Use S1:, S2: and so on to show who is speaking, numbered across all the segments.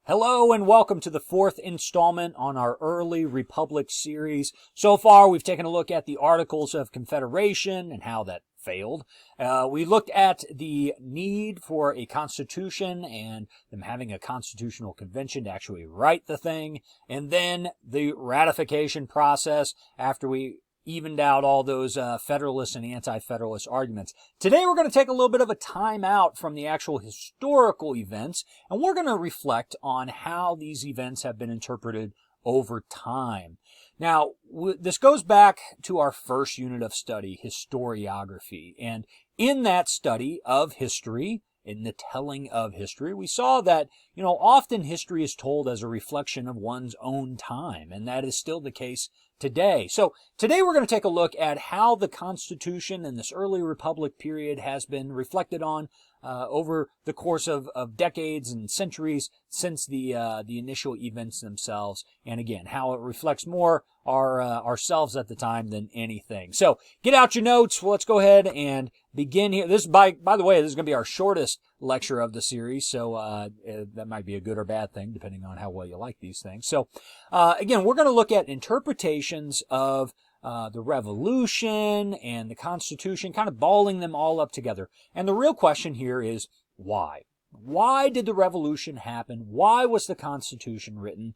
S1: Hello and welcome to the fourth installment on our Early Republic series. So far, we've taken a look at the Articles of Confederation and how that failed. We looked at the need for a constitution and them having a constitutional convention to actually write the thing, and then the ratification process after we evened out all those Federalist and anti-Federalist arguments. Today we're going to take a little bit of a time out from the actual historical events, and we're going to reflect on how these events have been interpreted over time. Now, this goes back to our first unit of study, historiography, and in that study of history, in the telling of history, we saw that, often history is told as a reflection of one's own time, and that is still the case today. So today we're going to take a look at how the Constitution in this early Republic period has been reflected on over the course of decades and centuries since the initial events themselves, and again, how it reflects more ourselves at the time than anything. So get out your notes. Let's go ahead and begin here. This, by the way, this is going to be our shortest lecture of the series, so that might be a good or bad thing, depending on how well you like these things. So again, we're going to look at interpretations of the Revolution and the Constitution, kind of balling them all up together. And the real question here is why? Why did the Revolution happen? Why was the Constitution written?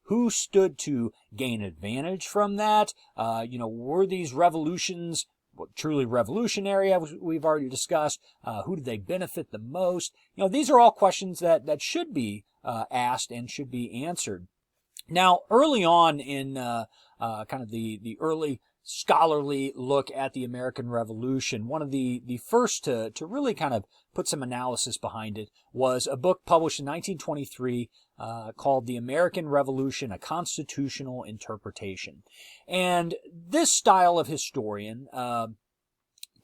S1: Who stood to gain advantage from that? Were these revolutions truly revolutionary, as we've already discussed? Who did they benefit the most? These are all questions that should be asked and should be answered. Now, early on in kind of the early scholarly look at the American Revolution, one of the first to really kind of put some analysis behind it was a book published in 1923 called The American Revolution, A Constitutional Interpretation. And this style of historian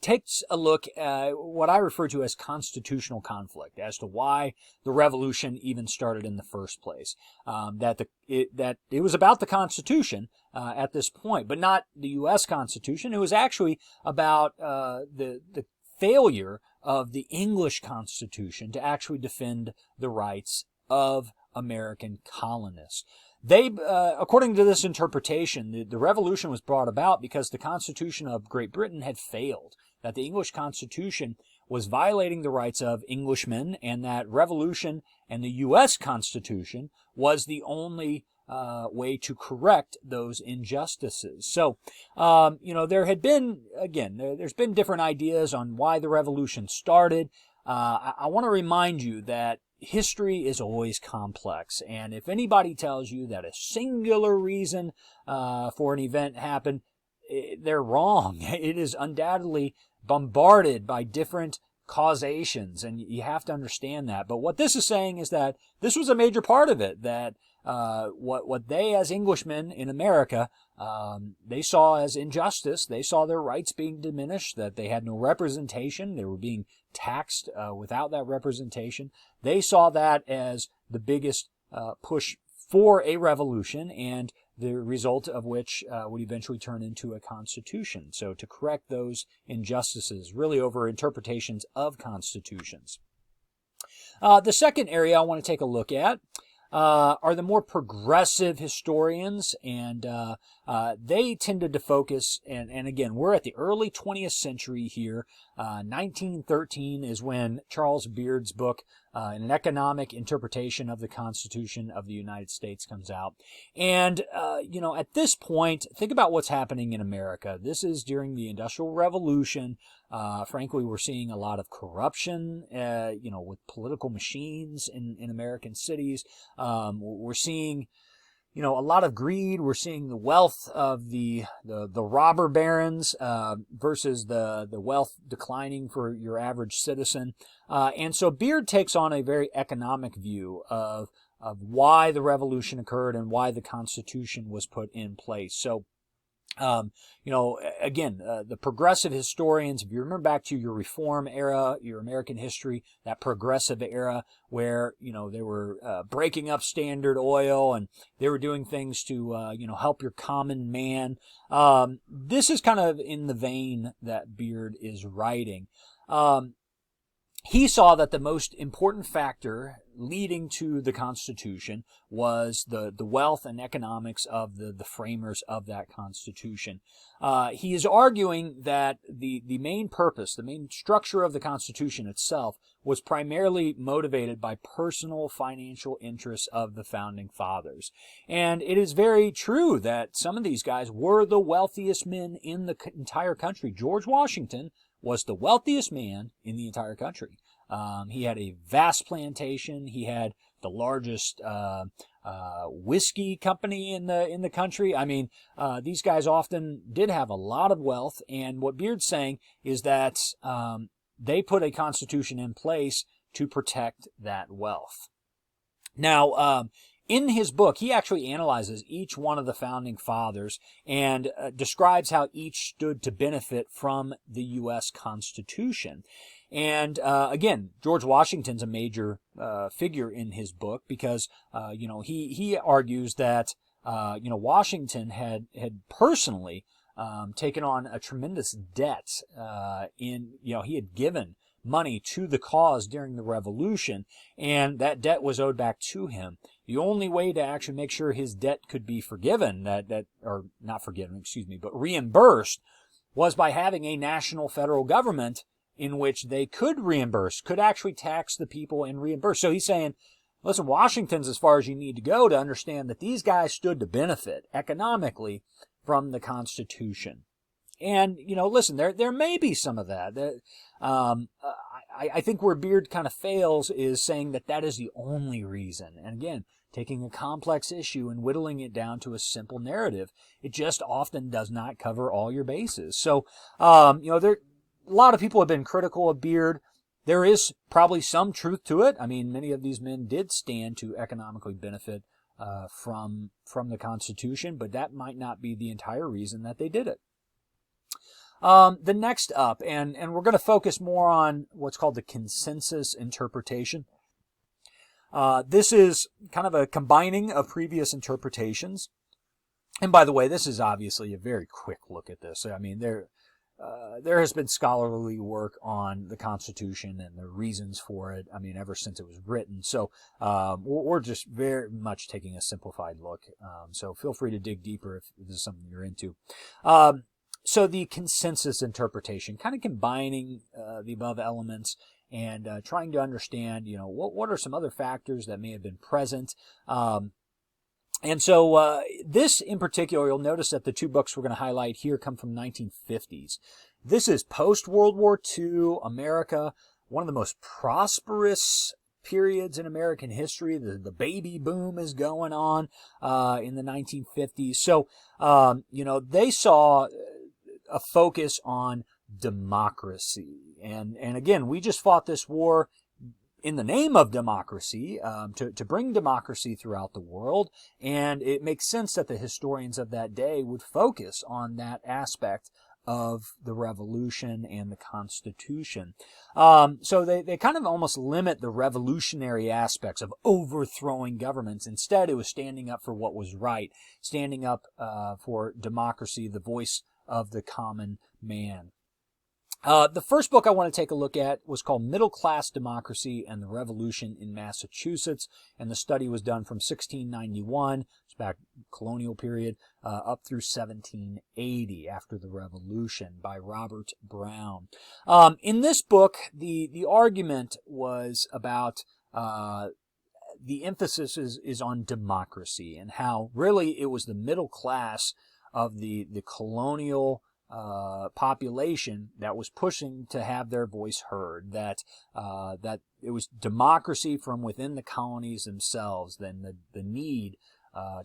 S1: takes a look at what I refer to as constitutional conflict, as to why the revolution even started in the first place. That it was about the Constitution at this point, but not the U.S. Constitution. It was actually about the failure of the English Constitution to actually defend the rights of American colonists. They, according to this interpretation, the revolution was brought about because the Constitution of Great Britain had failed, that the English Constitution was violating the rights of Englishmen, and that revolution and the U.S. Constitution was the only way to correct those injustices. So, there had been, again, there's been different ideas on why the revolution started. I want to remind you that history is always complex, and if anybody tells you that a singular reason for an event happened, they're wrong. It is undoubtedly bombarded by different causations, and you have to understand that. But what this is saying is that this was a major part of it, that what they as Englishmen in America, they saw as injustice. They saw their rights being diminished, that they had no representation. They were being taxed without that representation. They saw that as the biggest push for a revolution, and the result of which would eventually turn into a constitution. So to correct those injustices, really over interpretations of constitutions. The second area I want to take a look at are the more progressive historians, and they tended to focus, and again, we're at the early 20th century here. 1913 is when Charles Beard's book, An Economic Interpretation of the Constitution of the United States, comes out. And, at this point, think about what's happening in America. This is during the Industrial Revolution. Frankly, we're seeing a lot of corruption, with political machines in American cities. We're seeing, a lot of greed. We're seeing the wealth of the robber barons versus the wealth declining for your average citizen. And so Beard takes on a very economic view of why the revolution occurred and why the Constitution was put in place. So again, the progressive historians, if you remember back to your Reform era, your American history, that progressive era where, they were breaking up Standard Oil and they were doing things to, help your common man. This is kind of in the vein that Beard is writing. he saw that the most important factor leading to the Constitution was the wealth and economics of the framers of that Constitution. He is arguing that the main purpose, the main structure of the Constitution itself was primarily motivated by personal financial interests of the Founding Fathers. And it is very true that some of these guys were the wealthiest men in the entire country. George Washington was the wealthiest man in the entire country. He had a vast plantation. He had the largest whiskey company in the country. I mean, these guys often did have a lot of wealth, and what Beard's saying is that they put a constitution in place to protect that wealth. Now, in his book, he actually analyzes each one of the founding fathers and describes how each stood to benefit from the U.S. Constitution. And again, George Washington's a major figure in his book because he argues that Washington had personally taken on a tremendous debt. He had given money to the cause during the Revolution, and that debt was owed back to him. The only way to actually make sure his debt could be forgiven, but reimbursed, was by having a national federal government in which they could reimburse, could actually tax the people and reimburse. So he's saying, listen, Washington's as far as you need to go to understand that these guys stood to benefit economically from the Constitution. And, listen, there may be some of that. I think where Beard kind of fails is saying that is the only reason. And again, taking a complex issue and whittling it down to a simple narrative, it just often does not cover all your bases. So, a lot of people have been critical of Beard. There is probably some truth to it. I mean, many of these men did stand to economically benefit from the Constitution, but that might not be the entire reason that they did it. The next up, and we're going to focus more on what's called the consensus interpretation. This is kind of a combining of previous interpretations. And by the way, this is obviously a very quick look at this. I mean, there has been scholarly work on the Constitution and the reasons for it, I mean, ever since it was written. So we're just very much taking a simplified look. So feel free to dig deeper if this is something you're into. So the consensus interpretation, kind of combining the above elements and trying to understand, what are some other factors that may have been present. And so this in particular, you'll notice that the two books we're going to highlight here come from 1950s. This is post-World War II America, one of the most prosperous periods in American history. The baby boom is going on in the 1950s. So, they saw a focus on democracy. And again, we just fought this war in the name of democracy, to bring democracy throughout the world. And it makes sense that the historians of that day would focus on that aspect of the revolution and the Constitution. So they kind of almost limit the revolutionary aspects of overthrowing governments. Instead, it was standing up for what was right, standing up for democracy, the voice of the common man. The first book I want to take a look at was called Middle Class Democracy and the Revolution in Massachusetts, and the study was done from 1691, it's back colonial period, up through 1780 after the Revolution, by Robert Brown. In this book, the argument was about the emphasis is on democracy and how really it was the middle class of the colonial population that was pushing to have their voice heard, that it was democracy from within the colonies themselves, then the need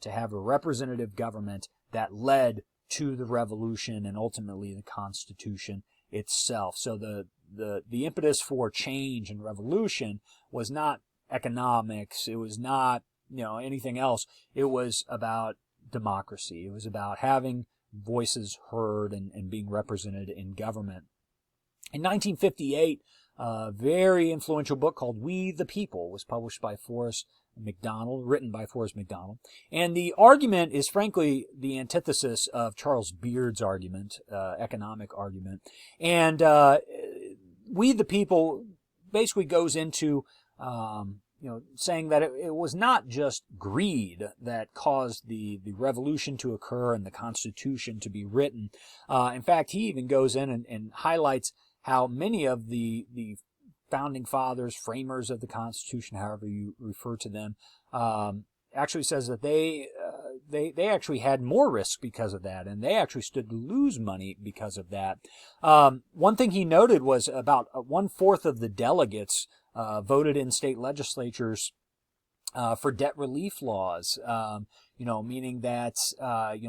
S1: to have a representative government that led to the revolution and ultimately the Constitution itself. So the impetus for change and revolution was not economics, it was not anything else, it was about democracy. It was about having voices heard and being represented in government. In 1958, a very influential book called We the People was published by Forrest McDonald, written by Forrest McDonald. And the argument is frankly the antithesis of Charles Beard's argument, economic argument. And We the People basically goes into saying that it was not just greed that caused the revolution to occur and the Constitution to be written. In fact, he even goes in and highlights how many of the founding fathers, framers of the Constitution, however you refer to them, actually says that they actually had more risk because of that, and they actually stood to lose money because of that. One thing he noted was about 1/4 of the delegates voted in state legislatures for debt relief laws, meaning that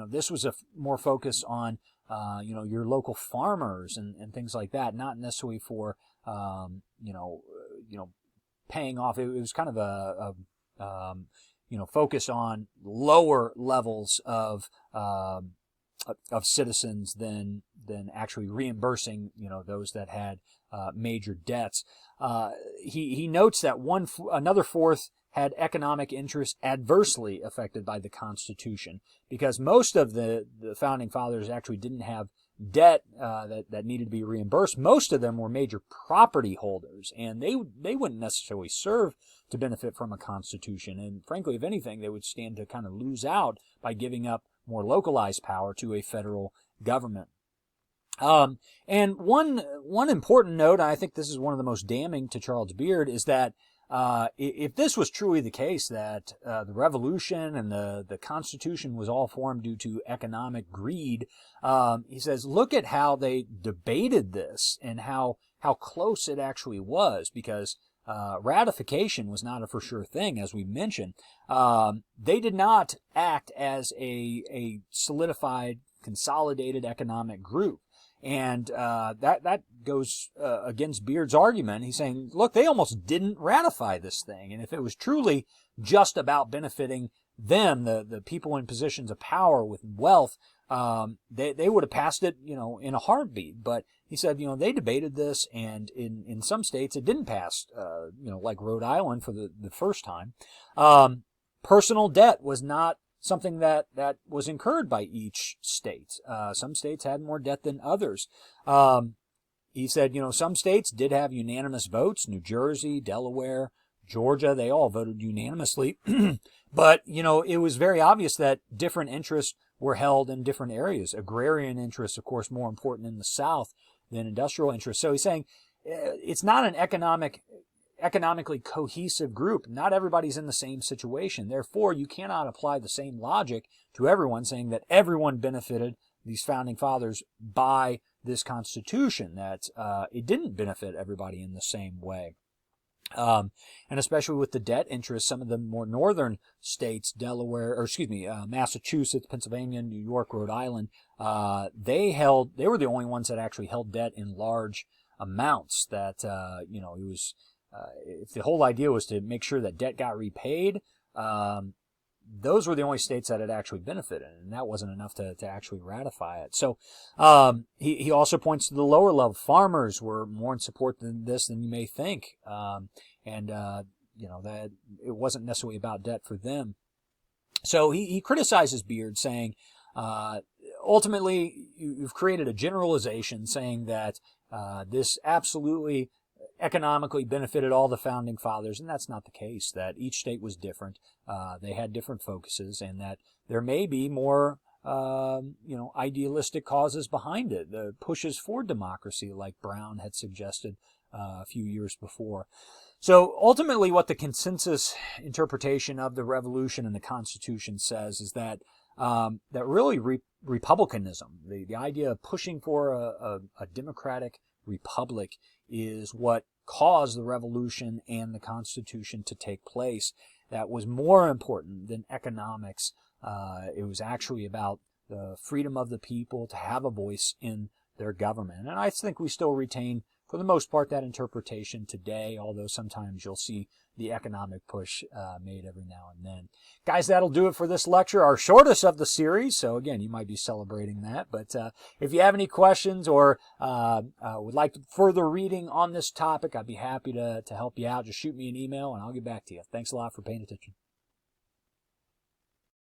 S1: this was more focus on your local farmers and things like that, not necessarily for paying off. It was kind of a focus on lower levels of citizens than actually reimbursing those that had major debts. He notes that another fourth had economic interests adversely affected by the Constitution, because most of the founding fathers actually didn't have debt that needed to be reimbursed. Most of them were major property holders, and they wouldn't necessarily serve to benefit from a Constitution. And frankly, if anything, they would stand to kind of lose out by giving up more localized power to a federal government. And one important note, I think this is one of the most damning to Charles Beard, is that if this was truly the case, that the Revolution and the Constitution was all formed due to economic greed, he says, look at how they debated this and how close it actually was, because ratification was not a for sure thing, as we mentioned. They did not act as a solidified, consolidated economic group. And that goes against Beard's argument. He's saying, look, they almost didn't ratify this thing. And if it was truly just about benefiting them, the people in positions of power with wealth, they would have passed it, in a heartbeat. But he said, they debated this, and in some states it didn't pass, like Rhode Island for the first time. Personal debt was not something that was incurred by each state. Some states had more debt than others. He said, some states did have unanimous votes. New Jersey, Delaware, Georgia, they all voted unanimously. But, it was very obvious that different interests were held in different areas. Agrarian interests, of course, more important in the South than industrial interests. So he's saying it's not an economically cohesive group. Not everybody's in the same situation. Therefore, you cannot apply the same logic to everyone, saying that everyone benefited, these founding fathers, by this Constitution, that it didn't benefit everybody in the same way. And especially with the debt interest, some of the more northern states, Massachusetts, Pennsylvania, New York, Rhode Island, they were the only ones that actually held debt in large amounts. That it was, if the whole idea was to make sure that debt got repaid, those were the only states that had actually benefited, and that wasn't enough to actually ratify it. So he also points to the lower level. Farmers were more in support than this than you may think, that it wasn't necessarily about debt for them. So he criticizes Beard, saying, ultimately, you've created a generalization saying that this absolutely economically benefited all the founding fathers, and that's not the case. That each state was different, they had different focuses, and that there may be more idealistic causes behind it, the pushes for democracy, like Brown had suggested a few years before. So ultimately what the consensus interpretation of the Revolution and the Constitution says is that that really republicanism, the idea of pushing for a democratic republic, is what caused the Revolution and the Constitution to take place. That was more important than economics. It was actually about the freedom of the people to have a voice in their government. And I think we still retain, for the most part, that interpretation today, although sometimes you'll see the economic push made every now and then. Guys, that'll do it for this lecture, our shortest of the series. So again, you might be celebrating that. But if you have any questions or would like further reading on this topic, I'd be happy to help you out. Just shoot me an email and I'll get back to you. Thanks a lot for paying attention.